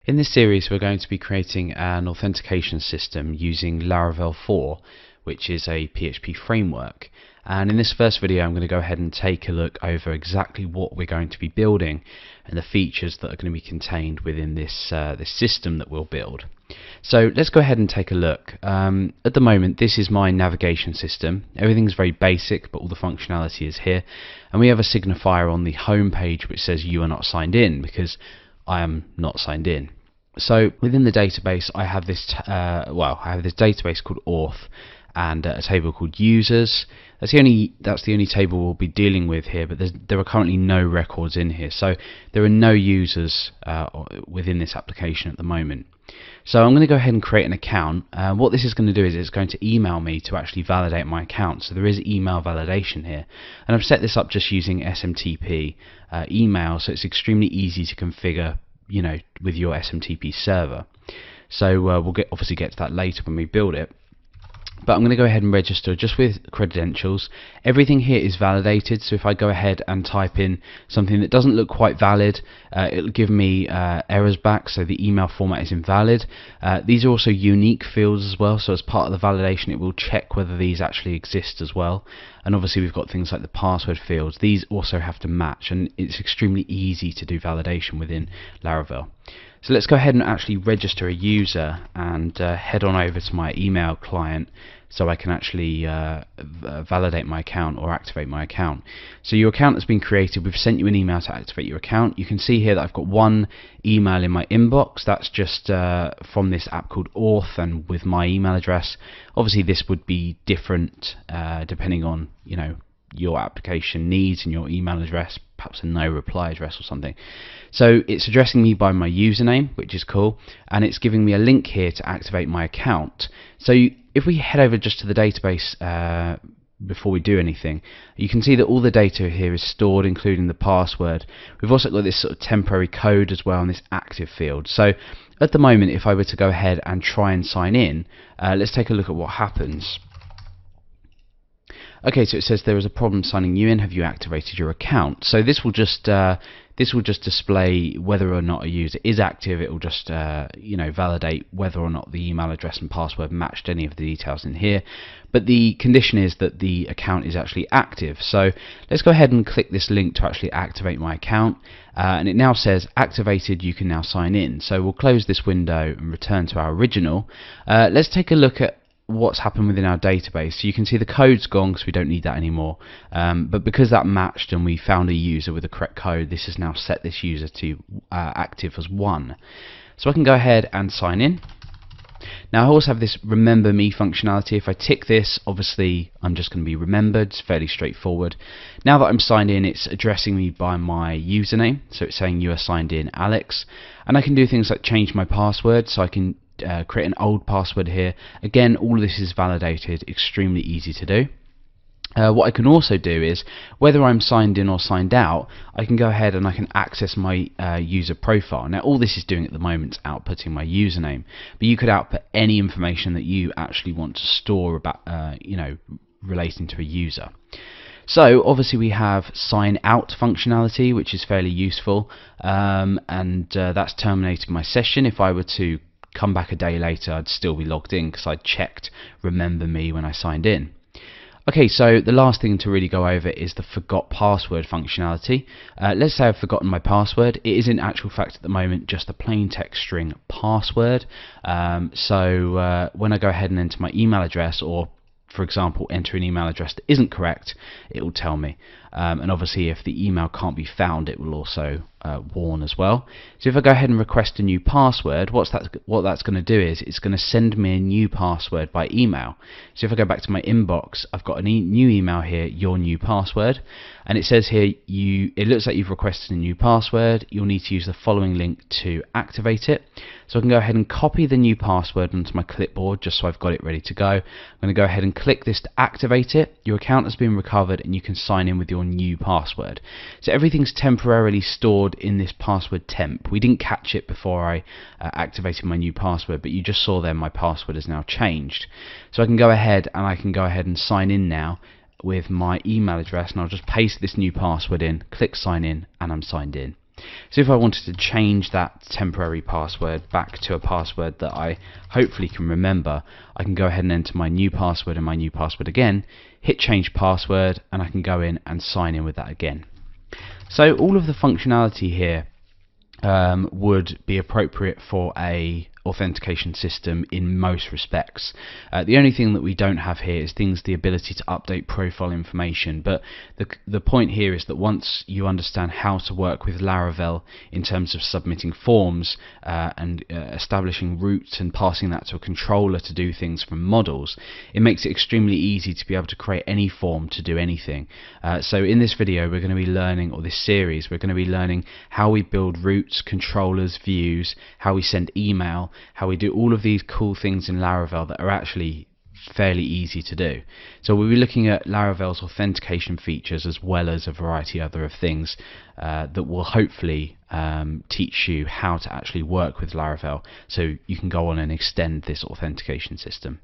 In this series we're going to be creating an authentication system using Laravel 4, which is a PHP framework. And in this first video I'm going to go ahead and take a look over exactly what we're going to be building and the features that are going to be contained within this system that we'll build. So let's go ahead and take a look. At the moment this is my navigation system. Everything's very basic, but all the functionality is here, and we have a signifier on the home page which says you are not signed in, because I am not signed in. So within the database I have this database called auth and a table called users. That's the only table we'll be dealing with here, but there are currently no records in here, so there are no users within this application at the moment. So I'm going to go ahead and create an account. What this is going to do is it's going to email me to actually validate my account. So there is email validation here, and I've set this up just using SMTP email, so it's extremely easy to configure, with your SMTP server. So we'll obviously get to that later when we build it. But I'm going to go ahead and register just with credentials. Everything here is validated, so if I go ahead and type in something that doesn't look quite valid, it'll give me errors back, so the email format is invalid. These are also unique fields as well, so as part of the validation it will check whether these actually exist as well. And obviously we've got things like the password fields. These also have to match, and it's extremely easy to do validation within Laravel. So let's go ahead and actually register a user and head on over to my email client so I can actually validate my account or activate my account. So your account has been created. We've sent you an email to activate your account. You can see here that I've got one email in my inbox. That's just from this app called Auth and with my email address. Obviously this would be different depending on your application needs and your email address, perhaps a no reply address or something. So it's addressing me by my username, which is cool, and it's giving me a link here to activate my account. So if we head over just to the database before we do anything, you can see that all the data here is stored, including the password. We've also got this sort of temporary code as well in this active field. So at the moment, if I were to go ahead and try and sign in, let's take a look at what happens. Okay, so it says there is a problem signing you in. Have you activated your account? So this will just display whether or not a user is active. It will just validate whether or not the email address and password matched any of the details in here. But the condition is that the account is actually active. So let's go ahead and click this link to actually activate my account. And it now says activated. You can now sign in. So we'll close this window and return to our original. Let's take a look at what's happened within our database. So you can see the code's gone because we don't need that anymore, but because that matched and we found a user with the correct code, this has now set this user to active as 1. So I can go ahead and sign in. Now I also have this remember me functionality. If I tick this, obviously I'm just going to be remembered. It's fairly straightforward. Now that I'm signed in, it's addressing me by my username, so it's saying you are signed in Alex, and I can do things like change my password, so I can create an old password here. Again, all of this is validated, extremely easy to do. What I can also do is, whether I'm signed in or signed out, I can go ahead and I can access my user profile. Now all this is doing at the moment is outputting my username, but you could output any information that you actually want to store about relating to a user. So obviously we have sign out functionality, which is fairly useful, and that's terminating my session. If I were to come back a day later, I'd still be logged in because I'd checked remember me when I signed in. Okay, so the last thing to really go over is the forgot password functionality. Let's say I've forgotten my password. It is in actual fact at the moment just a plain text string password. So when I go ahead and enter my email address, or for example enter an email address that isn't correct, it will tell me. And obviously if the email can't be found, it will also warn as well. So if I go ahead and request a new password, what that's going to do is it's going to send me a new password by email. So if I go back to my inbox, I've got a new email here, your new password, and it says here it looks like you've requested a new password. You'll need to use the following link to activate it. So I can go ahead and copy the new password onto my clipboard just so I've got it ready to go. I'm going to go ahead and click this to activate it. Your account has been recovered and you can sign in with your new password. So everything's temporarily stored in this password temp. We didn't catch it before I activated my new password, but you just saw there my password has now changed. So I can go ahead and sign in now with my email address, and I'll just paste this new password in, click sign in, and I'm signed in. So if I wanted to change that temporary password back to a password that I hopefully can remember, I can go ahead and enter my new password and my new password again, hit change password, and I can go in and sign in with that again. So all of the functionality here would be appropriate for a authentication system in most respects. The only thing that we don't have here is the ability to update profile information, but the point here is that once you understand how to work with Laravel in terms of submitting forms and establishing routes and passing that to a controller to do things from models, it makes it extremely easy to be able to create any form to do anything. So in this video we're going to be learning, or this series, we're going to be learning how we build routes, controllers, views, how we send email, how we do all of these cool things in Laravel that are actually fairly easy to do. So we'll be looking at Laravel's authentication features as well as a variety other of things that will hopefully teach you how to actually work with Laravel so you can go on and extend this authentication system.